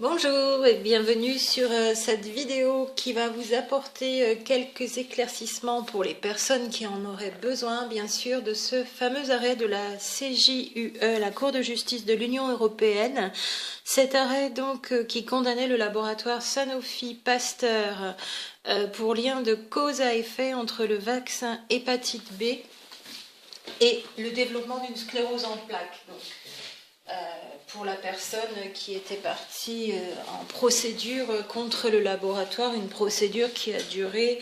Bonjour et bienvenue sur cette vidéo qui va vous apporter quelques éclaircissements pour les personnes qui en auraient besoin, bien sûr, de ce fameux arrêt de la CJUE, la Cour de justice de l'Union européenne. Cet arrêt donc qui condamnait le laboratoire Sanofi Pasteur pour lien de cause à effet entre le vaccin hépatite B et le développement d'une sclérose en plaques. Pour la personne qui était partie en procédure contre le laboratoire, une procédure qui a duré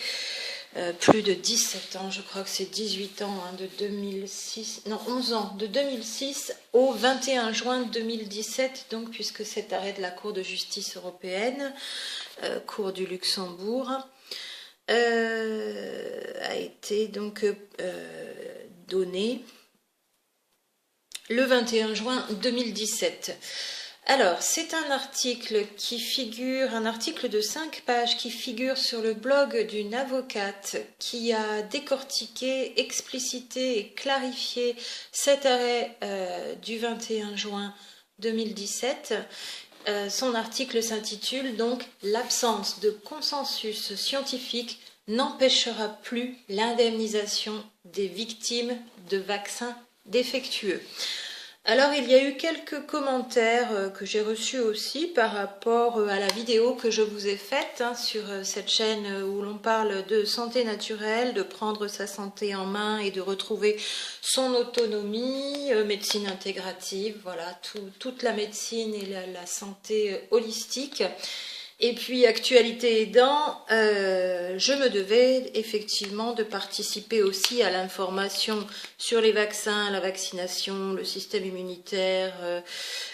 plus de 17 ans, je crois que c'est 18 ans, de 2006, non 11 ans, de 2006 au 21 juin 2017, donc puisque cet arrêt de la Cour de justice européenne, Cour du Luxembourg, a été donc donné le 21 juin 2017. Alors, c'est un article un article de 5 pages qui figure sur le blog d'une avocate qui a décortiqué, explicité et clarifié cet arrêt du 21 juin 2017. Son article s'intitule donc « L'absence de consensus scientifique n'empêchera plus l'indemnisation des victimes de vaccins défectueux ». Alors il y a eu quelques commentaires que j'ai reçus aussi par rapport à la vidéo que je vous ai faite sur cette chaîne où l'on parle de santé naturelle, de prendre sa santé en main et de retrouver son autonomie, médecine intégrative, voilà, toute la médecine et la santé holistique. Et puis, actualité aidant, je me devais effectivement de participer aussi à l'information sur les vaccins, la vaccination, le système immunitaire,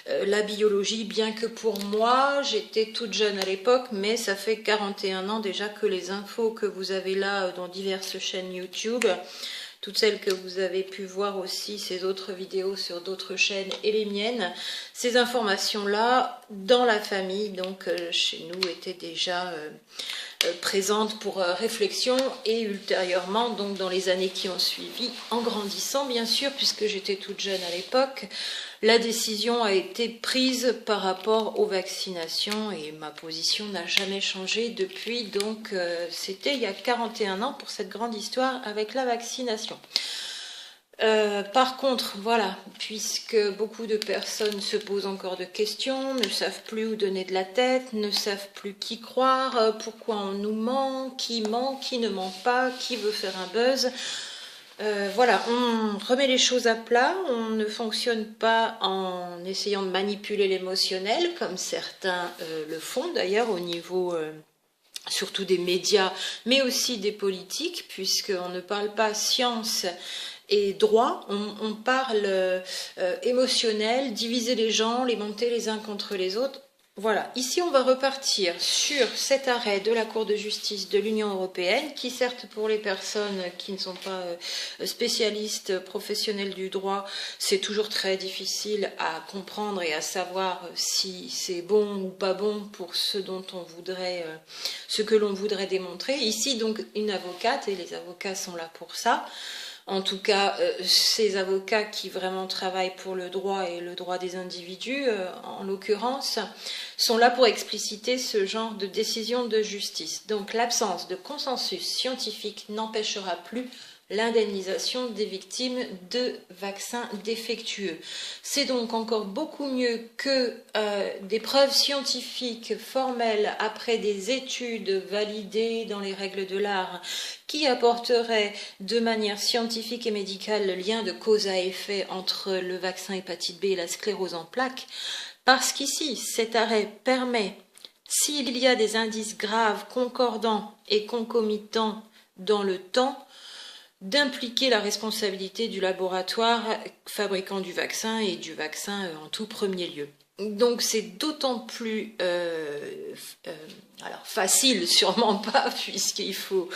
la biologie, bien que pour moi, j'étais toute jeune à l'époque, mais ça fait 41 ans déjà que les infos que vous avez là dans diverses chaînes YouTube, toutes celles que vous avez pu voir aussi, ces autres vidéos sur d'autres chaînes et les miennes, ces informations-là, dans la famille, donc chez nous, étaient déjà présentes pour réflexion et ultérieurement, donc dans les années qui ont suivi, en grandissant bien sûr, puisque j'étais toute jeune à l'époque, la décision a été prise par rapport aux vaccinations et ma position n'a jamais changé depuis, donc c'était il y a 41 ans pour cette grande histoire avec la vaccination. Par contre, voilà, puisque beaucoup de personnes se posent encore de questions, ne savent plus où donner de la tête, ne savent plus qui croire, pourquoi on nous ment, qui ne ment pas, qui veut faire un buzz. Voilà, on remet les choses à plat, on ne fonctionne pas en essayant de manipuler l'émotionnel, comme certains le font d'ailleurs au niveau surtout des médias, mais aussi des politiques, puisqu'on ne parle pas science et droit, on parle émotionnel, diviser les gens, les monter les uns contre les autres. Voilà, ici on va repartir sur cet arrêt de la Cour de justice de l'Union européenne qui certes pour les personnes qui ne sont pas spécialistes professionnels du droit, c'est toujours très difficile à comprendre et à savoir si c'est bon ou pas bon pour ce que l'on voudrait démontrer. Ici donc une avocate, et les avocats sont là pour ça. En tout cas, ces avocats qui vraiment travaillent pour le droit et le droit des individus, en l'occurrence, sont là pour expliciter ce genre de décision de justice. Donc l'absence de consensus scientifique n'empêchera plus l'indemnisation des victimes de vaccins défectueux. C'est donc encore beaucoup mieux que des preuves scientifiques formelles après des études validées dans les règles de l'art qui apporteraient de manière scientifique et médicale le lien de cause à effet entre le vaccin hépatite B et la sclérose en plaques, parce qu'ici, cet arrêt permet, s'il y a des indices graves, concordants et concomitants dans le temps, d'impliquer la responsabilité du laboratoire fabricant du vaccin et du vaccin en tout premier lieu. Donc c'est d'autant plus alors facile, sûrement pas, puisqu'il faut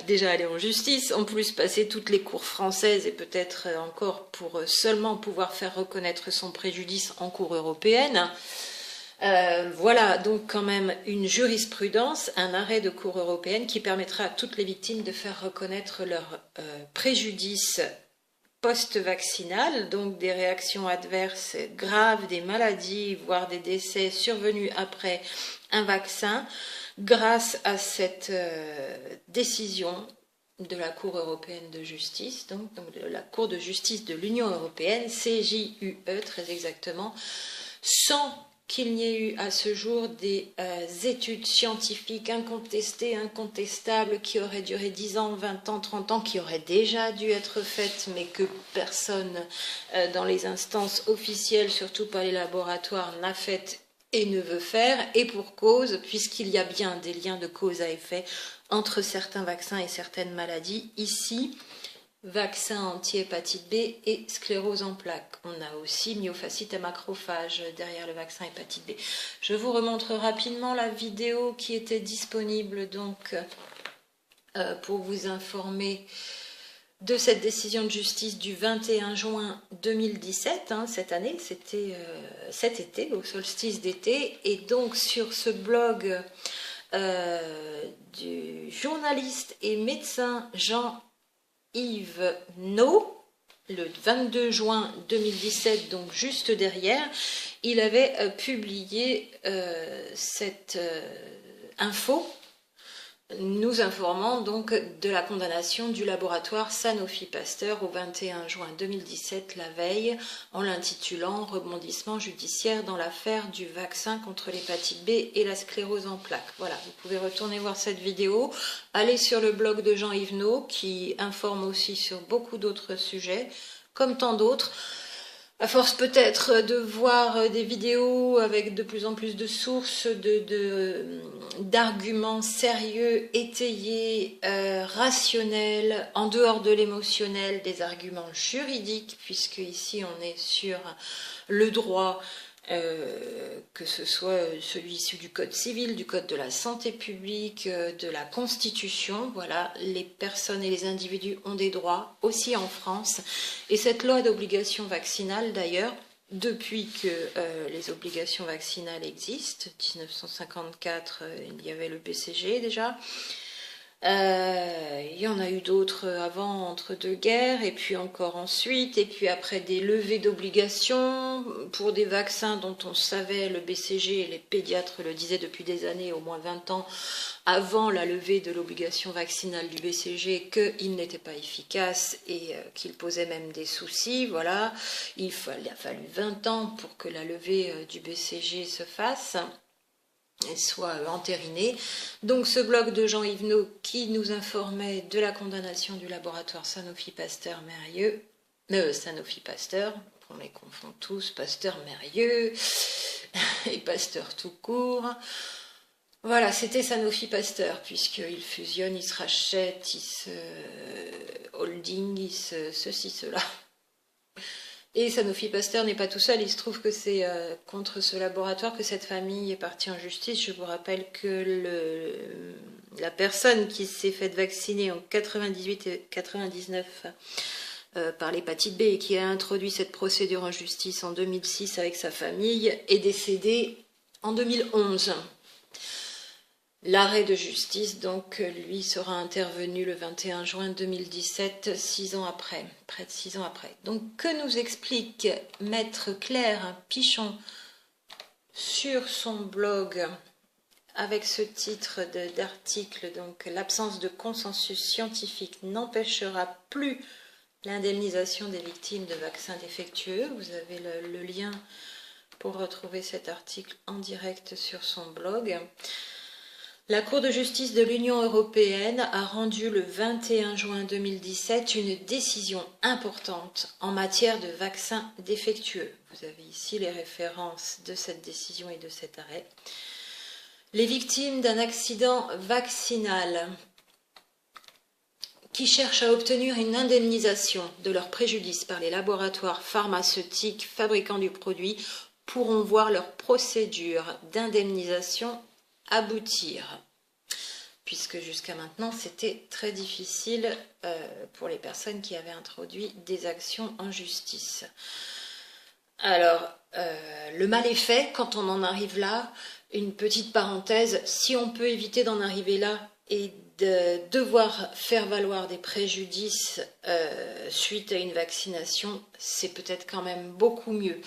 déjà aller en justice, en plus passer toutes les cours françaises et peut-être encore pour seulement pouvoir faire reconnaître son préjudice en cour européenne. Voilà donc quand même une jurisprudence, un arrêt de cour européenne qui permettra à toutes les victimes de faire reconnaître leur préjudice post-vaccinales, donc des réactions adverses graves, des maladies, voire des décès survenus après un vaccin, grâce à cette décision de la Cour européenne de justice, donc de la Cour de justice de l'Union européenne, CJUE très exactement, sans qu'il n'y ait eu à ce jour des études scientifiques incontestées, incontestables, qui auraient duré 10 ans, 20 ans, 30 ans, qui auraient déjà dû être faites, mais que personne dans les instances officielles, surtout pas les laboratoires, n'a faites et ne veut faire, et pour cause, puisqu'il y a bien des liens de cause à effet entre certains vaccins et certaines maladies. Ici, vaccin anti-hépatite B et sclérose en plaques. On a aussi myofasciite à macrophage derrière le vaccin hépatite B. Je vous remontre rapidement la vidéo qui était disponible donc pour vous informer de cette décision de justice du 21 juin 2017, cette année, c'était cet été, au solstice d'été, et donc sur ce blog du journaliste et médecin Jean-Yves No, le 22 juin 2017, donc juste derrière, il avait publié cette info, nous informant donc de la condamnation du laboratoire Sanofi Pasteur au 21 juin 2017, la veille, en l'intitulant « Rebondissement judiciaire dans l'affaire du vaccin contre l'hépatite B et la sclérose en plaques ». Voilà, vous pouvez retourner voir cette vidéo, aller sur le blog de Jean-Yves No, qui informe aussi sur beaucoup d'autres sujets, comme tant d'autres. À force peut-être de voir des vidéos avec de plus en plus de sources, d'arguments sérieux, étayés, rationnels, en dehors de l'émotionnel, des arguments juridiques, puisque ici on est sur le droit, que ce soit celui issu du Code civil, du Code de la santé publique, de la Constitution. Voilà, les personnes et les individus ont des droits, aussi en France. Et cette loi d'obligation vaccinale, d'ailleurs, depuis que les obligations vaccinales existent, 1954, il y avait le BCG déjà. Il y en a eu d'autres avant, entre deux guerres, et puis encore ensuite, et puis après des levées d'obligations pour des vaccins dont on savait, le BCG et les pédiatres le disaient depuis des années, au moins 20 ans, avant la levée de l'obligation vaccinale du BCG, qu'il n'était pas efficace et qu'il posait même des soucis. Voilà, il a fallu 20 ans pour que la levée du BCG se fasse et soit entérinée. Donc ce blog de Jean-Yves No qui nous informait de la condamnation du laboratoire Sanofi Pasteur Mérieux, Sanofi Pasteur, on les confond tous, Pasteur Mérieux et Pasteur tout court. Voilà, c'était Sanofi Pasteur, puisqu'ils fusionnent, ils se rachètent, ils se holding, ils se ceci, cela. Et Sanofi Pasteur n'est pas tout seul, il se trouve que c'est contre ce laboratoire que cette famille est partie en justice. Je vous rappelle que la personne qui s'est faite vacciner en 98 et 99 par l'hépatite B et qui a introduit cette procédure en justice en 2006 avec sa famille est décédée en 2011. L'arrêt de justice, donc, lui, sera intervenu le 21 juin 2017, 6 ans après, près de 6 ans après. Donc, que nous explique Maître Claire Pichon sur son blog avec ce titre d'article, donc, l'absence de consensus scientifique n'empêchera plus l'indemnisation des victimes de vaccins défectueux. Vous avez le lien pour retrouver cet article en direct sur son blog. La Cour de justice de l'Union européenne a rendu le 21 juin 2017 une décision importante en matière de vaccins défectueux. Vous avez ici les références de cette décision et de cet arrêt. Les victimes d'un accident vaccinal qui cherchent à obtenir une indemnisation de leur préjudice par les laboratoires pharmaceutiques fabricants du produit pourront voir leur procédure d'indemnisation aboutir, puisque jusqu'à maintenant c'était très difficile pour les personnes qui avaient introduit des actions en justice. Alors, le mal est fait quand on en arrive là. Une petite parenthèse, si on peut éviter d'en arriver là, et de devoir faire valoir des préjudices suite à une vaccination, c'est peut-être quand même beaucoup mieux.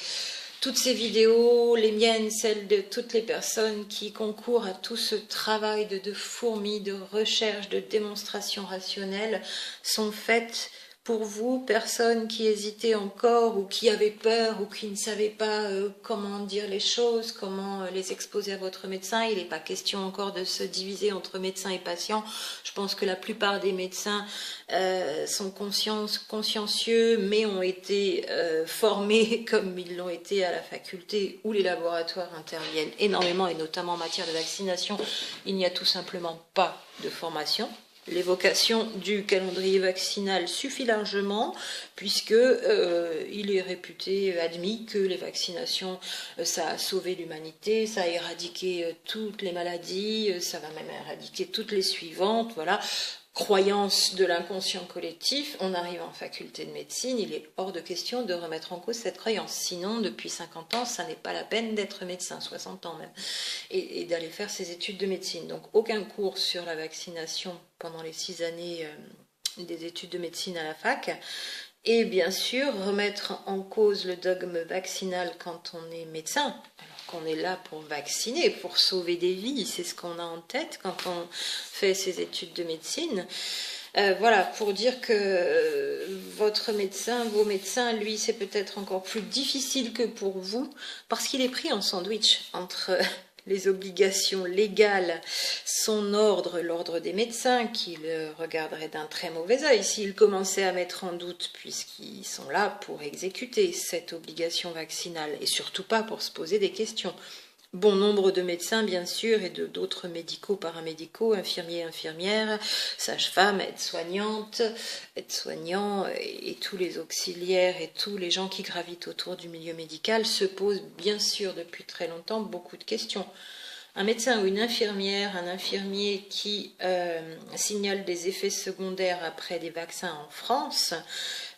Toutes ces vidéos, les miennes, celles de toutes les personnes qui concourent à tout ce travail de fourmi, de recherche, de démonstration rationnelle, sont faites pour vous, personnes qui hésitaient encore ou qui avaient peur ou qui ne savaient pas comment dire les choses, comment les exposer à votre médecin. Il n'est pas question encore de se diviser entre médecins et patients. Je pense que la plupart des médecins sont consciencieux, mais ont été formés comme ils l'ont été à la faculté où les laboratoires interviennent énormément, et notamment en matière de vaccination. Il n'y a tout simplement pas de formation. L'évocation du calendrier vaccinal suffit largement, puisque il est réputé, admis que les vaccinations, ça a sauvé l'humanité, ça a éradiqué toutes les maladies, ça va même éradiquer toutes les suivantes, voilà. Croyance de l'inconscient collectif, on arrive en faculté de médecine, il est hors de question de remettre en cause cette croyance. Sinon, depuis 50 ans, ça n'est pas la peine d'être médecin, 60 ans même, et d'aller faire ses études de médecine. Donc, aucun cours sur la vaccination pendant les 6 années des études de médecine à la fac. Et bien sûr, remettre en cause le dogme vaccinal quand on est médecin, alors qu'on est là pour vacciner, pour sauver des vies, c'est ce qu'on a en tête quand on fait ses études de médecine. Voilà, pour dire que votre médecin, vos médecins, lui, c'est peut-être encore plus difficile que pour vous, parce qu'il est pris en sandwich entre les obligations légales, son ordre, l'ordre des médecins, qu'il regarderait d'un très mauvais œil s'il commençait à mettre en doute, puisqu'ils sont là pour exécuter cette obligation vaccinale, et surtout pas pour se poser des questions. Bon nombre de médecins, bien sûr, et d'autres médicaux, paramédicaux, infirmiers, infirmières, sages-femmes, aides-soignantes, aides-soignants et tous les auxiliaires et tous les gens qui gravitent autour du milieu médical se posent, bien sûr, depuis très longtemps, beaucoup de questions. Un médecin ou une infirmière, un infirmier qui signale des effets secondaires après des vaccins en France,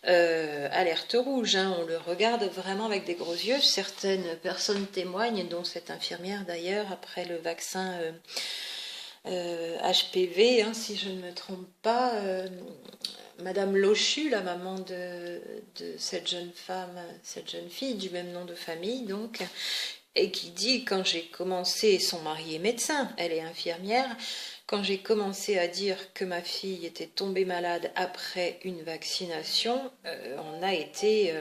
alerte rouge, hein, on le regarde vraiment avec des gros yeux. Certaines personnes témoignent, dont cette infirmière d'ailleurs, après le vaccin HPV, hein, si je ne me trompe pas, Madame Lochu, la maman de cette jeune femme, cette jeune fille du même nom de famille, donc, et qui dit, quand j'ai commencé, son mari est médecin, elle est infirmière, quand j'ai commencé à dire que ma fille était tombée malade après une vaccination, on a été...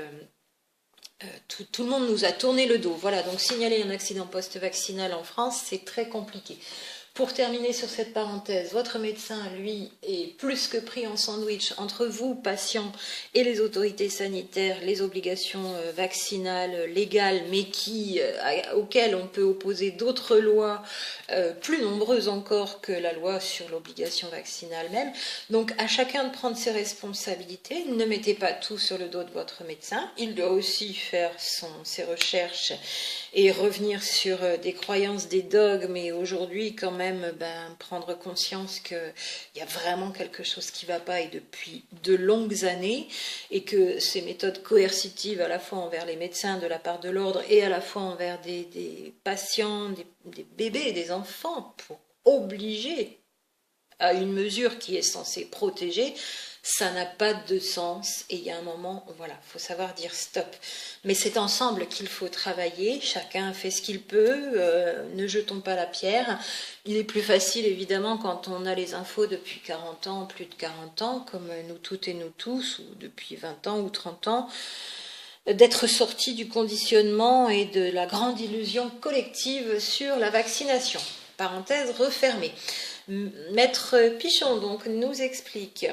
tout le monde nous a tourné le dos. Voilà, donc signaler un accident post-vaccinal en France, c'est très compliqué. Pour terminer sur cette parenthèse, votre médecin, lui, est plus que pris en sandwich entre vous, patients, et les autorités sanitaires, les obligations vaccinales légales, mais auxquelles on peut opposer d'autres lois plus nombreuses encore que la loi sur l'obligation vaccinale même. Donc à chacun de prendre ses responsabilités. Ne mettez pas tout sur le dos de votre médecin. Il doit aussi faire ses recherches et revenir sur des croyances, des dogmes, et aujourd'hui quand même prendre conscience qu'il y a vraiment quelque chose qui ne va pas, et depuis de longues années, et que ces méthodes coercitives à la fois envers les médecins de la part de l'ordre et à la fois envers des patients, des bébés, des enfants, pour obliger à une mesure qui est censée protéger, ça n'a pas de sens, et il y a un moment, voilà, il faut savoir dire stop. Mais c'est ensemble qu'il faut travailler, chacun fait ce qu'il peut, ne jetons pas la pierre. Il est plus facile, évidemment, quand on a les infos depuis 40 ans, plus de 40 ans, comme nous toutes et nous tous, ou depuis 20 ans ou 30 ans, d'être sorti du conditionnement et de la grande illusion collective sur la vaccination. Parenthèse refermée. Maître Pichon, donc, nous explique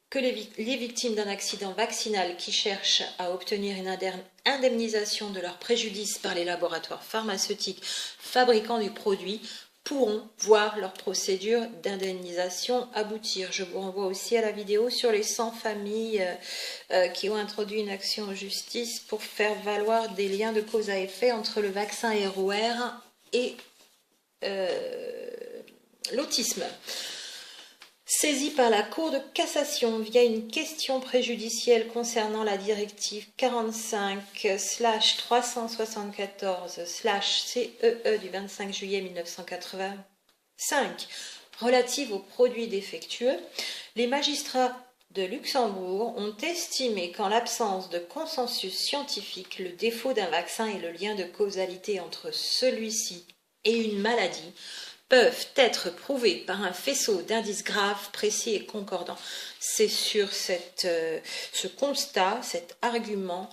que les victimes d'un accident vaccinal qui cherchent à obtenir une indemnisation de leurs préjudices par les laboratoires pharmaceutiques fabricants du produit pourront voir leur procédure d'indemnisation aboutir. Je vous renvoie aussi à la vidéo sur les 100 familles qui ont introduit une action en justice pour faire valoir des liens de cause à effet entre le vaccin ROR et l'autisme. Saisi par la Cour de cassation via une question préjudicielle concernant la directive 45/374/CEE du 25 juillet 1985 relative aux produits défectueux, les magistrats de Luxembourg ont estimé qu'en l'absence de consensus scientifique, le défaut d'un vaccin et le lien de causalité entre celui-ci et une maladie peuvent être prouvés par un faisceau d'indices graves, précis et concordants. C'est sur ce constat, cet argument,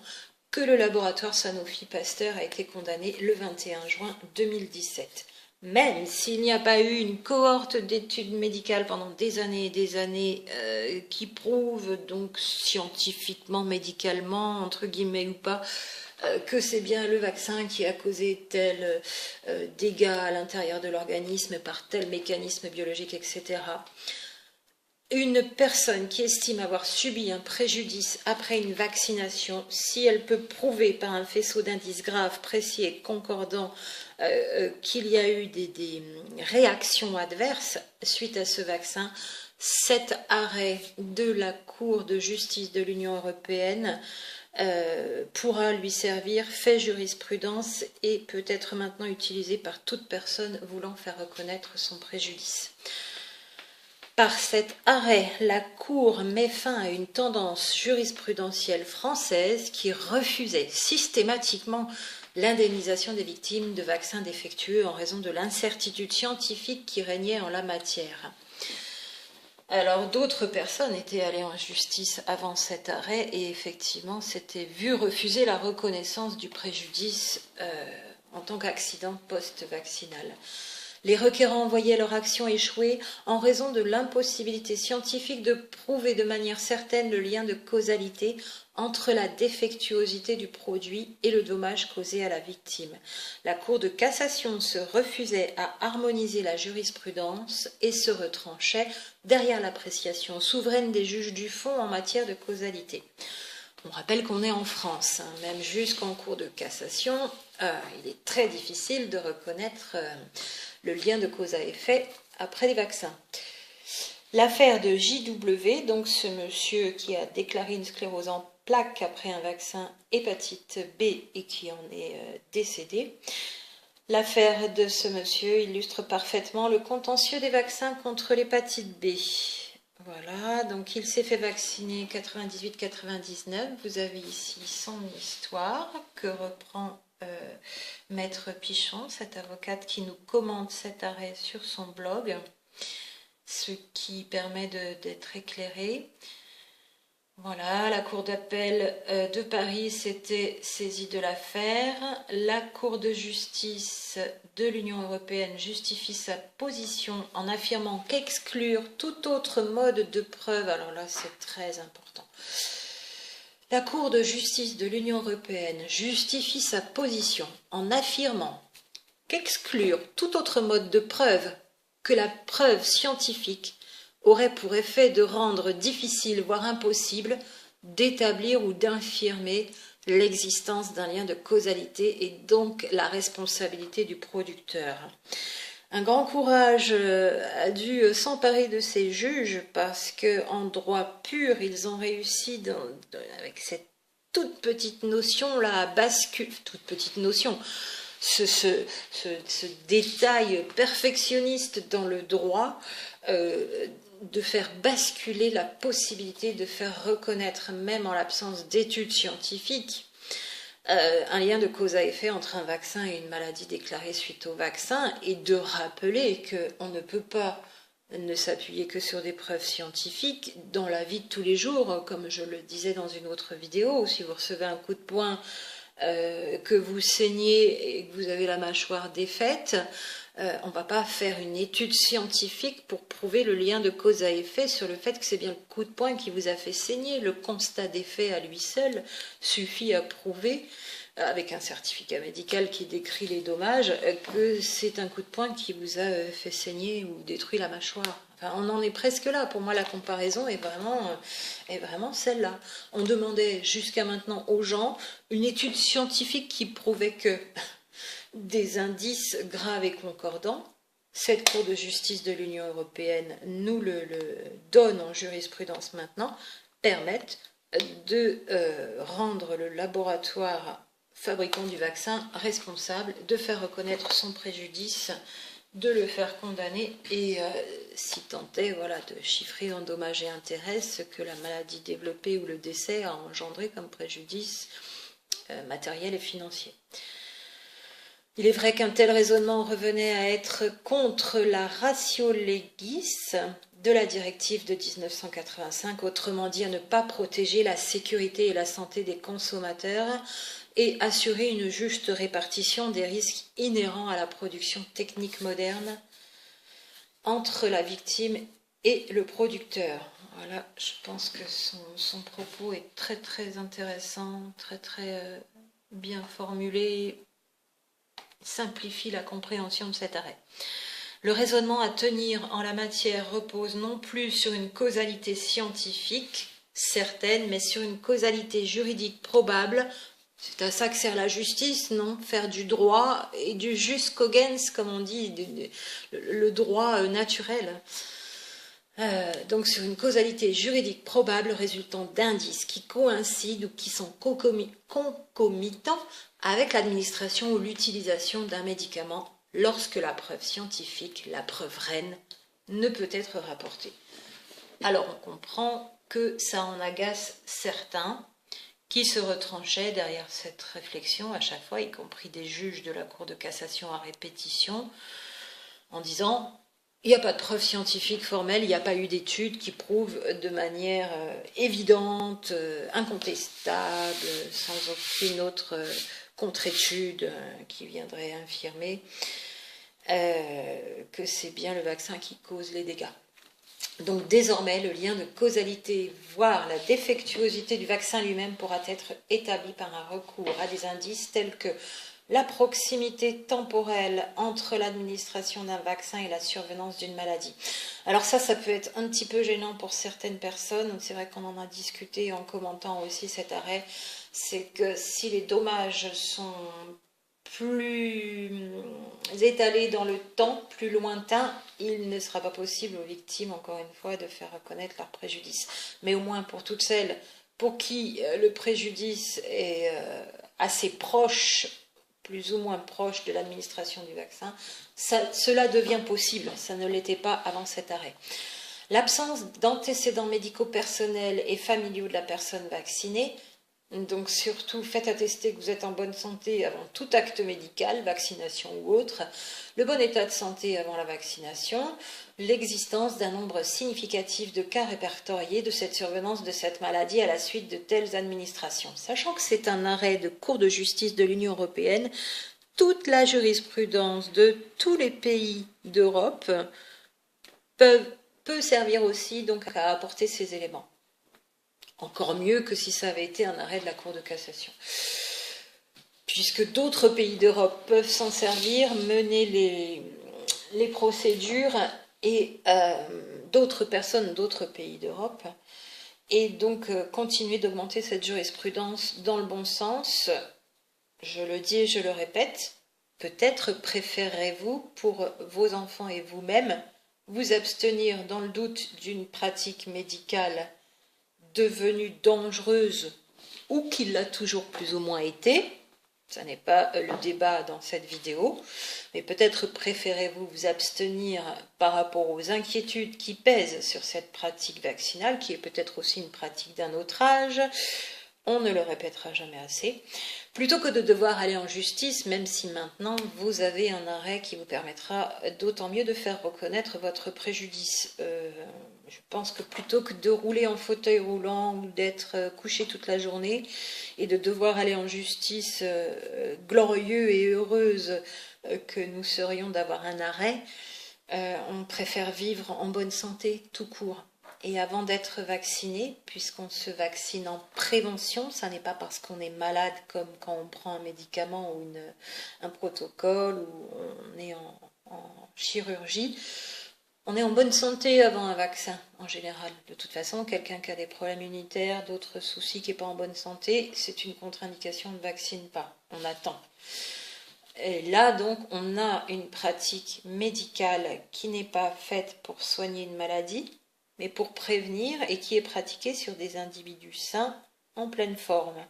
que le laboratoire Sanofi Pasteur a été condamné le 21 juin 2017. Même s'il n'y a pas eu une cohorte d'études médicales pendant des années et des années qui prouvent donc scientifiquement, médicalement, entre guillemets ou pas, que c'est bien le vaccin qui a causé tel dégât à l'intérieur de l'organisme par tel mécanisme biologique, etc. Une personne qui estime avoir subi un préjudice après une vaccination, si elle peut prouver par un faisceau d'indices graves, précis et concordants qu'il y a eu des réactions adverses suite à ce vaccin, cet arrêt de la Cour de justice de l'Union européenne pourra lui servir, fait jurisprudence et peut être maintenant utilisé par toute personne voulant faire reconnaître son préjudice. Par cet arrêt, la Cour met fin à une tendance jurisprudentielle française qui refusait systématiquement l'indemnisation des victimes de vaccins défectueux en raison de l'incertitude scientifique qui régnait en la matière. Alors d'autres personnes étaient allées en justice avant cet arrêt et effectivement s'étaient vues refuser la reconnaissance du préjudice en tant qu'accident post-vaccinal. Les requérants voyaient leur action échouer en raison de l'impossibilité scientifique de prouver de manière certaine le lien de causalité entre la défectuosité du produit et le dommage causé à la victime. La Cour de cassation se refusait à harmoniser la jurisprudence et se retranchait derrière l'appréciation souveraine des juges du fond en matière de causalité. On rappelle qu'on est en France, hein, même jusqu'en Cour de cassation, il est très difficile de reconnaître le lien de cause à effet après les vaccins. L'affaire de JW, donc ce monsieur qui a déclaré une sclérose en plaques après un vaccin hépatite B et qui en est décédé. L'affaire de ce monsieur illustre parfaitement le contentieux des vaccins contre l'hépatite B. Voilà, donc il s'est fait vacciner 98-99. Vous avez ici son histoire que reprend Maître Pichon, cette avocate qui nous commente cet arrêt sur son blog, ce qui permet d'être éclairé. Voilà, la Cour d'appel de Paris s'était saisie de l'affaire. La Cour de justice de l'Union européenne justifie sa position en affirmant qu'exclure tout autre mode de preuve, alors là c'est très important. La Cour de justice de l'Union européenne justifie sa position en affirmant qu'exclure tout autre mode de preuve que la preuve scientifique aurait pour effet de rendre difficile, voire impossible, d'établir ou d'infirmer l'existence d'un lien de causalité et donc la responsabilité du producteur. Un grand courage a dû s'emparer de ces juges parce qu'en droit pur, ils ont réussi avec cette toute petite notion-là à basculer, toute petite notion, ce détail perfectionniste dans le droit, de faire basculer la possibilité de faire reconnaître, même en l'absence d'études scientifiques, un lien de cause à effet entre un vaccin et une maladie déclarée suite au vaccin, et de rappeler qu'on ne peut pas ne s'appuyer que sur des preuves scientifiques dans la vie de tous les jours, comme je le disais dans une autre vidéo. Si vous recevez un coup de poing, que vous saignez et que vous avez la mâchoire défaite, on ne va pas faire une étude scientifique pour prouver le lien de cause à effet sur le fait que c'est bien le coup de poing qui vous a fait saigner. Le constat d'effet à lui seul suffit à prouver, avec un certificat médical qui décrit les dommages, que c'est un coup de poing qui vous a fait saigner ou détruit la mâchoire. Enfin, on en est presque là. Pour moi, la comparaison est vraiment celle-là. On demandait jusqu'à maintenant aux gens une étude scientifique qui prouvait que des indices graves et concordants, cette Cour de justice de l'Union européenne nous le donne en jurisprudence maintenant, permettent de rendre le laboratoire fabricant du vaccin responsable, de faire reconnaître son préjudice de le faire condamner et si tant est, voilà, de chiffrer en dommages et intérêts ce que la maladie développée ou le décès a engendré comme préjudice matériel et financier. Il est vrai qu'un tel raisonnement revenait à être contre la ratio legis de la directive de 1985, autrement dit à ne pas protéger la sécurité et la santé des consommateurs et assurer une juste répartition des risques inhérents à la production technique moderne entre la victime et le producteur. Voilà, je pense que son propos est très très intéressant, très très bien formulé, simplifie la compréhension de cet arrêt. Le raisonnement à tenir en la matière repose non plus sur une causalité scientifique certaine, mais sur une causalité juridique probable. C'est à ça que sert la justice, non? Faire du droit et du jus cogens, comme on dit, le droit naturel. Donc sur une causalité juridique probable résultant d'indices qui coïncident ou qui sont concomitants avec l'administration ou l'utilisation d'un médicament lorsque la preuve scientifique, la preuve reine, ne peut être rapportée. Alors on comprend que ça en agace certains qui se retranchaient derrière cette réflexion à chaque fois, y compris des juges de la Cour de cassation à répétition, en disant il n'y a pas de preuve scientifique formelle, il n'y a pas eu d'études qui prouvent de manière évidente, incontestable, sans aucune autre contre-étude qui viendrait infirmer que c'est bien le vaccin qui cause les dégâts. Donc désormais, le lien de causalité, voire la défectuosité du vaccin lui-même pourra être établi par un recours à des indices tels que la proximité temporelle entre l'administration d'un vaccin et la survenance d'une maladie. Alors ça peut être un petit peu gênant pour certaines personnes. C'est vrai qu'on en a discuté en commentant aussi cet arrêt. C'est que si les dommages sont plus étalés dans le temps, plus lointains, il ne sera pas possible aux victimes, encore une fois, de faire reconnaître leur préjudice. Mais au moins pour toutes celles pour qui le préjudice est assez proche, plus ou moins proche de l'administration du vaccin, cela devient possible. Ça ne l'était pas avant cet arrêt. L'absence d'antécédents médicaux personnels et familiaux de la personne vaccinée, donc surtout faites attester que vous êtes en bonne santé avant tout acte médical, vaccination ou autre, le bon état de santé avant la vaccination, l'existence d'un nombre significatif de cas répertoriés de cette survenance de cette maladie à la suite de telles administrations. Sachant que c'est un arrêt de Cour de justice de l'Union européenne, toute la jurisprudence de tous les pays d'Europe peut servir aussi donc à apporter ces éléments. Encore mieux que si ça avait été un arrêt de la Cour de cassation. Puisque d'autres pays d'Europe peuvent s'en servir, mener les procédures et d'autres personnes d'autres pays d'Europe, et donc continuer d'augmenter cette jurisprudence dans le bon sens. Je le dis et je le répète, peut-être préférerez-vous pour vos enfants et vous-même vous abstenir dans le doute d'une pratique médicale devenue dangereuse ou qui l'a toujours plus ou moins été. Ce n'est pas le débat dans cette vidéo, mais peut-être préférez-vous vous abstenir par rapport aux inquiétudes qui pèsent sur cette pratique vaccinale, qui est peut-être aussi une pratique d'un autre âge, on ne le répétera jamais assez, plutôt que de devoir aller en justice, même si maintenant vous avez un arrêt qui vous permettra d'autant mieux de faire reconnaître votre préjudice. Je pense que plutôt que de rouler en fauteuil roulant ou d'être couché toute la journée et de devoir aller en justice glorieux et heureuse que nous serions d'avoir un arrêt, on préfère vivre en bonne santé tout court. Et avant d'être vacciné, puisqu'on se vaccine en prévention, ça n'est pas parce qu'on est malade comme quand on prend un médicament ou un protocole ou on est en chirurgie. On est en bonne santé avant un vaccin, en général. De toute façon, quelqu'un qui a des problèmes immunitaires, d'autres soucis, qui n'est pas en bonne santé, c'est une contre-indication, on ne vaccine pas. On attend. Et là, donc, on a une pratique médicale qui n'est pas faite pour soigner une maladie, mais pour prévenir et qui est pratiquée sur des individus sains en pleine forme.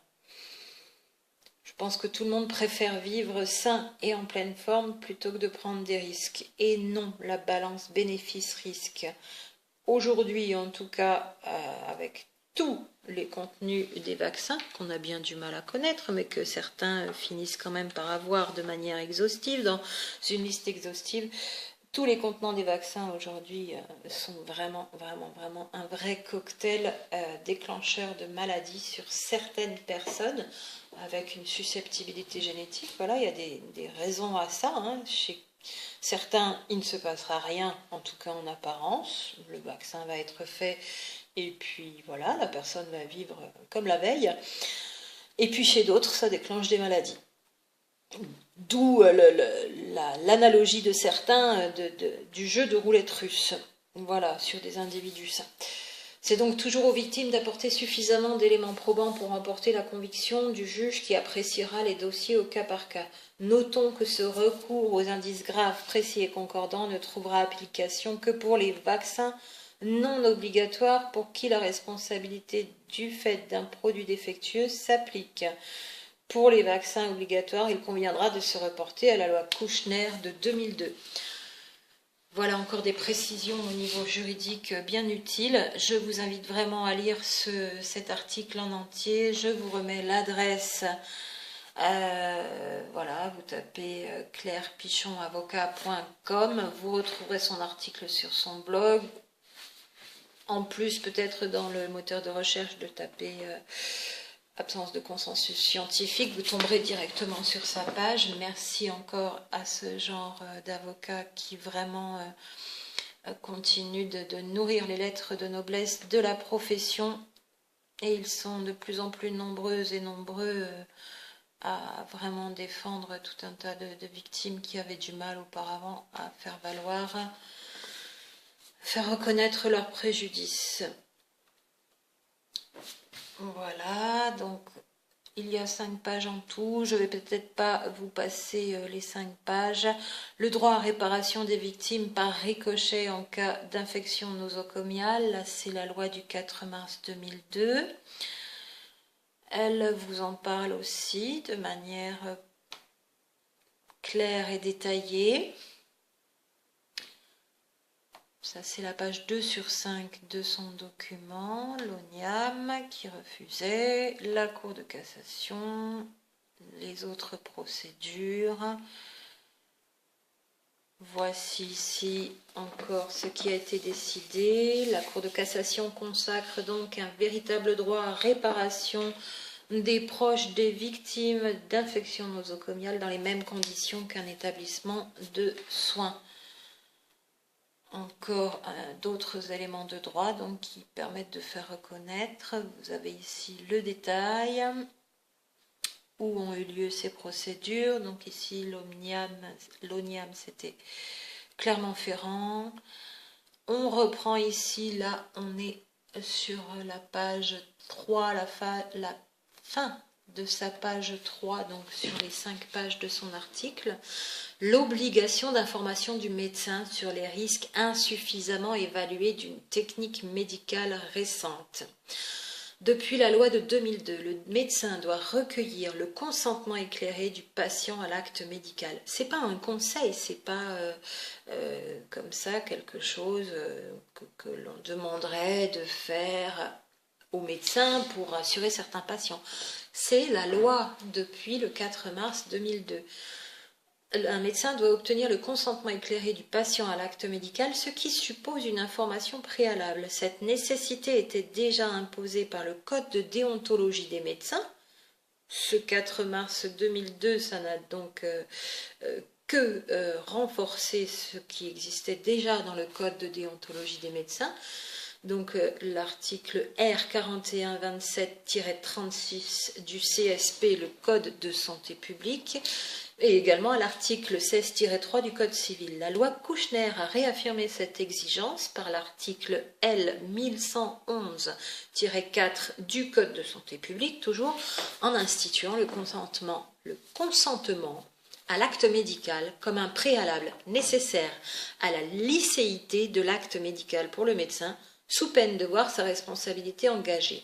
Je pense que tout le monde préfère vivre sain et en pleine forme plutôt que de prendre des risques. Et non, la balance bénéfice-risque, aujourd'hui en tout cas, avec tous les contenus des vaccins, qu'on a bien du mal à connaître, mais que certains finissent quand même par avoir de manière exhaustive, dans une liste exhaustive, tous les contenants des vaccins aujourd'hui sont vraiment un vrai cocktail déclencheur de maladies sur certaines personnes avec une susceptibilité génétique. Voilà, il y a des raisons à ça. Hein. Chez certains, il ne se passera rien, en tout cas en apparence. Le vaccin va être fait et puis voilà, la personne va vivre comme la veille. Et puis chez d'autres, ça déclenche des maladies. D'où l'analogie de certains du jeu de roulette russe, voilà, sur des individus sains. C'est donc toujours aux victimes d'apporter suffisamment d'éléments probants pour emporter la conviction du juge qui appréciera les dossiers au cas par cas. Notons que ce recours aux indices graves, précis et concordants ne trouvera application que pour les vaccins non obligatoires pour qui la responsabilité du fait d'un produit défectueux s'applique. Pour les vaccins obligatoires, il conviendra de se reporter à la loi Kouchner de 2002. Voilà encore des précisions au niveau juridique bien utiles. Je vous invite vraiment à lire cet article en entier. Je vous remets l'adresse. Voilà, vous tapez clairepichonavocat.com. Vous retrouverez son article sur son blog. En plus, peut-être dans le moteur de recherche de taper absence de consensus scientifique, vous tomberez directement sur sa page. Merci encore à ce genre d'avocats qui vraiment continuent de nourrir les lettres de noblesse de la profession. Et ils sont de plus en plus nombreux et nombreux à vraiment défendre tout un tas de victimes qui avaient du mal auparavant à faire valoir, faire reconnaître leurs préjudices. Voilà, donc il y a 5 pages en tout. Je ne vais peut-être pas vous passer les 5 pages. Le droit à réparation des victimes par ricochet en cas d'infection nosocomiale. Là, c'est la loi du 4 mars 2002. Elle vous en parle aussi de manière claire et détaillée. Ça, c'est la page 2 sur 5 de son document. L'ONIAM qui refusait, la Cour de cassation, les autres procédures. Voici ici encore ce qui a été décidé. La Cour de cassation consacre donc un véritable droit à réparation des proches des victimes d'infections nosocomiales dans les mêmes conditions qu'un établissement de soins. Encore d'autres éléments de droit donc, qui permettent de faire reconnaître. Vous avez ici le détail, où ont eu lieu ces procédures. Donc ici l'ONIAM c'était Clermont-Ferrand. On reprend ici, là on est sur la page 3, la fin de sa page 3, donc sur les 5 pages de son article. L'obligation d'information du médecin sur les risques insuffisamment évalués d'une technique médicale récente. Depuis la loi de 2002, le médecin doit recueillir le consentement éclairé du patient à l'acte médical. C'est pas un conseil, c'est pas comme ça quelque chose que l'on demanderait de faire au médecin pour assurer certains patients. C'est la loi depuis le 4 mars 2002. Un médecin doit obtenir le consentement éclairé du patient à l'acte médical, ce qui suppose une information préalable. Cette nécessité était déjà imposée par le Code de déontologie des médecins. Ce 4 mars 2002, ça n'a donc que renforcé ce qui existait déjà dans le Code de déontologie des médecins. Donc l'article R4127-36 du CSP, le Code de santé publique, et également à l'article 16-3 du Code civil. La loi Kouchner a réaffirmé cette exigence par l'article L 1111-4 du Code de santé publique, toujours en instituant le consentement à l'acte médical comme un préalable nécessaire à la licéité de l'acte médical pour le médecin, sous peine de voir sa responsabilité engagée.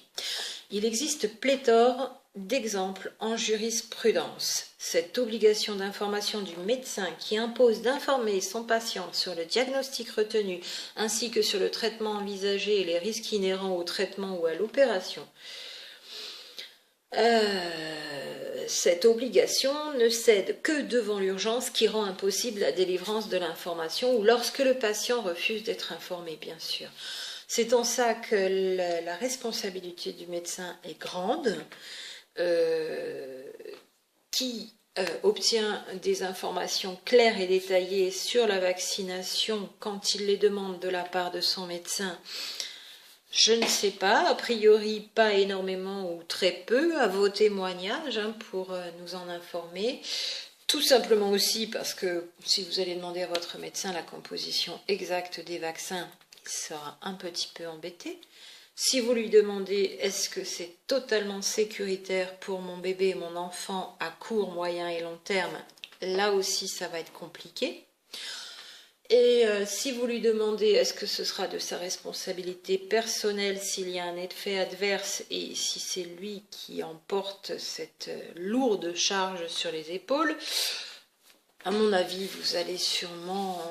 Il existe pléthore d'exemple en jurisprudence. Cette obligation d'information du médecin qui impose d'informer son patient sur le diagnostic retenu ainsi que sur le traitement envisagé et les risques inhérents au traitement ou à l'opération. Cette obligation ne cède que devant l'urgence qui rend impossible la délivrance de l'information ou lorsque le patient refuse d'être informé, bien sûr. C'est en ça que la responsabilité du médecin est grande, qui obtient des informations claires et détaillées sur la vaccination quand il les demande de la part de son médecin. Je ne sais pas, a priori pas énormément ou très peu, à vos témoignages pour nous en informer. Tout simplement aussi parce que si vous allez demander à votre médecin la composition exacte des vaccins, il sera un petit peu embêté. Si vous lui demandez est-ce que c'est totalement sécuritaire pour mon bébé et mon enfant à court, moyen et long terme, là aussi ça va être compliqué. Et si vous lui demandez est-ce que ce sera de sa responsabilité personnelle s'il y a un effet adverse et si c'est lui qui emporte cette lourde charge sur les épaules, à mon avis, vous allez sûrement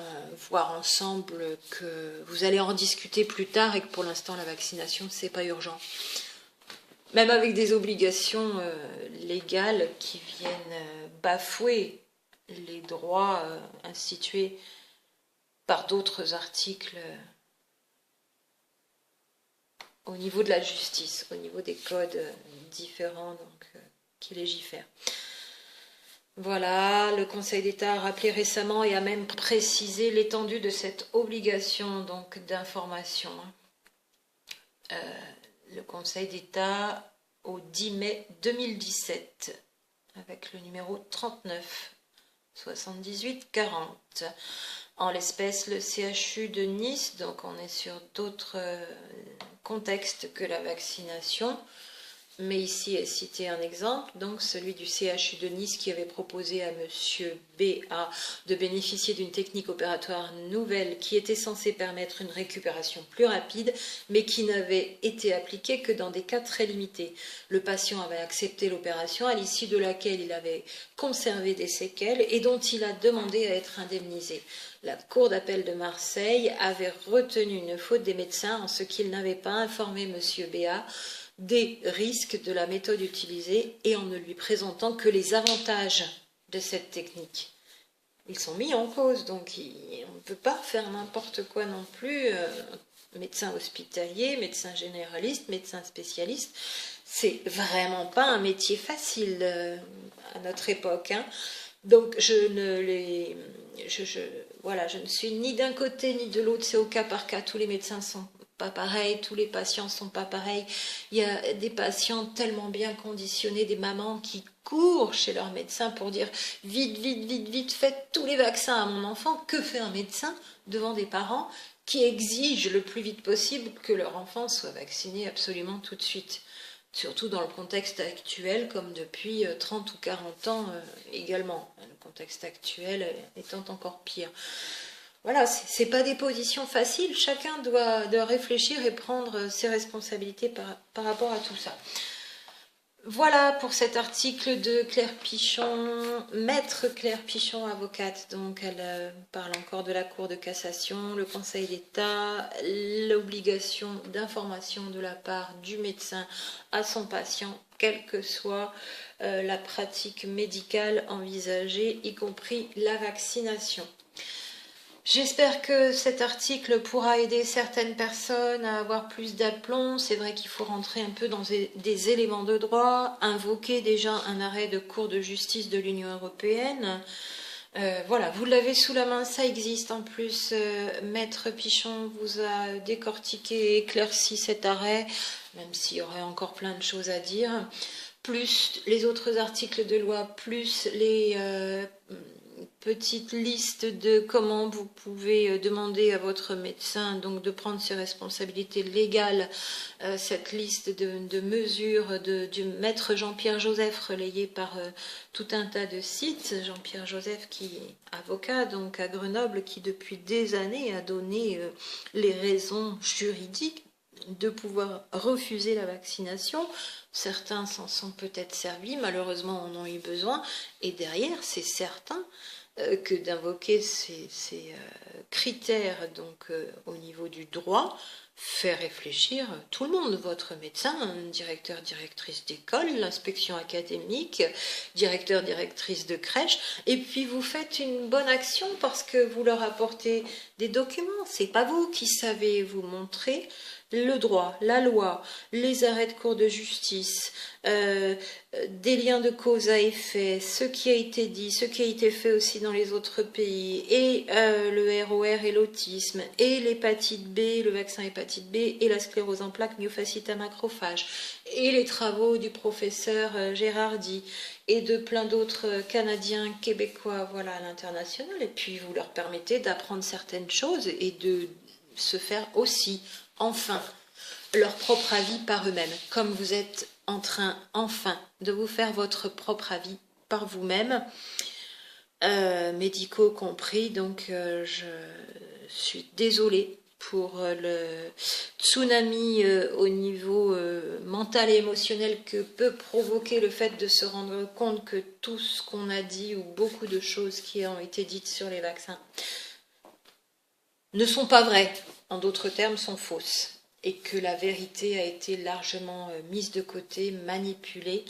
voir ensemble que vous allez en discuter plus tard et que pour l'instant la vaccination c'est pas urgent. Même avec des obligations légales qui viennent bafouer les droits institués par d'autres articles au niveau de la justice, au niveau des codes différents qui légifèrent. Voilà, le Conseil d'État a rappelé récemment et a même précisé l'étendue de cette obligation d'information. Le Conseil d'État au 10 mai 2017 avec le numéro 39 78 40. En l'espèce, le CHU de Nice, donc on est sur d'autres contextes que la vaccination, mais ici est cité un exemple, donc celui du CHU de Nice qui avait proposé à monsieur B.A. de bénéficier d'une technique opératoire nouvelle qui était censée permettre une récupération plus rapide, mais qui n'avait été appliquée que dans des cas très limités. Le patient avait accepté l'opération, à l'issue de laquelle il avait conservé des séquelles et dont il a demandé à être indemnisé. La Cour d'appel de Marseille avait retenu une faute des médecins en ce qu'ils n'avaient pas informé monsieur B.A. des risques de la méthode utilisée et en ne lui présentant que les avantages de cette technique. Ils sont mis en cause, donc on ne peut pas faire n'importe quoi non plus. Médecin hospitalier, médecin généraliste, médecin spécialiste, c'est vraiment pas un métier facile à notre époque. Hein. Donc je ne suis ni d'un côté ni de l'autre, c'est au cas par cas, tous les médecins sont pas pareil, tous les patients sont pas pareils. Il y a des patients tellement bien conditionnés, des mamans qui courent chez leur médecin pour dire vite, vite, vite, vite, faites tous les vaccins à mon enfant. Que fait un médecin devant des parents qui exigent le plus vite possible que leur enfant soit vacciné absolument tout de suite? Surtout dans le contexte actuel, comme depuis 30 ou 40 ans également. Le contexte actuel étant encore pire. Voilà, c'est pas des positions faciles, chacun doit réfléchir et prendre ses responsabilités par rapport à tout ça. Voilà pour cet article de Claire Pichon, maître Claire Pichon, avocate, donc elle parle encore de la Cour de cassation, le Conseil d'État, l'obligation d'information de la part du médecin à son patient, quelle que soit la pratique médicale envisagée, y compris la vaccination. J'espère que cet article pourra aider certaines personnes à avoir plus d'aplomb. C'est vrai qu'il faut rentrer un peu dans des éléments de droit, invoquer déjà un arrêt de Cour de justice de l'Union européenne. Voilà, vous l'avez sous la main, ça existe. En plus, Maître Pichon vous a décortiqué et éclairci cet arrêt, même s'il y aurait encore plein de choses à dire. Plus les autres articles de loi, plus les petite liste de comment vous pouvez demander à votre médecin donc de prendre ses responsabilités légales, cette liste de mesures du maître Jean-Pierre Joseph relayée par tout un tas de sites. Jean-Pierre Joseph qui est avocat donc à Grenoble, qui depuis des années a donné les raisons juridiques de pouvoir refuser la vaccination. Certains s'en sont peut-être servis, malheureusement en ont eu besoin. Et derrière, c'est certain que d'invoquer ces critères donc au niveau du droit fait réfléchir tout le monde, votre médecin, directeur, directrice d'école, l'inspection académique, directeur, directrice de crèche, et puis vous faites une bonne action parce que vous leur apportez des documents. C'est pas vous qui savez vous montrer le droit, la loi, les arrêts de cour de justice, des liens de cause à effet, ce qui a été dit, ce qui a été fait aussi dans les autres pays, et le ROR et l'autisme, et l'hépatite B, le vaccin hépatite B, et la sclérose en plaques myofasciite à macrophages, et les travaux du professeur Gérardi, et de plein d'autres Canadiens, Québécois, voilà, à l'international, et puis vous leur permettez d'apprendre certaines choses et de se faire aussi, enfin, leur propre avis par eux-mêmes, comme vous êtes en train, enfin, de vous faire votre propre avis par vous-même, médicaux compris. Donc, je suis désolée pour le tsunami au niveau mental et émotionnel que peut provoquer le fait de se rendre compte que tout ce qu'on a dit ou beaucoup de choses qui ont été dites sur les vaccins ne sont pas vraies, en d'autres termes sont fausses, et que la vérité a été largement mise de côté, manipulée,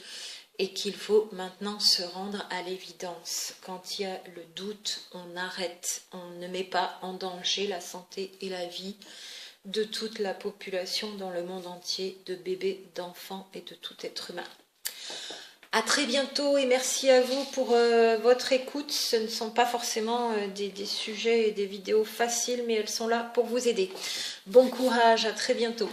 et qu'il faut maintenant se rendre à l'évidence. Quand il y a le doute, on arrête, on ne met pas en danger la santé et la vie de toute la population dans le monde entier, de bébés, d'enfants et de tout être humain. À très bientôt et merci à vous pour votre écoute. Ce ne sont pas forcément des sujets et des vidéos faciles, mais elles sont là pour vous aider. Bon courage, à très bientôt.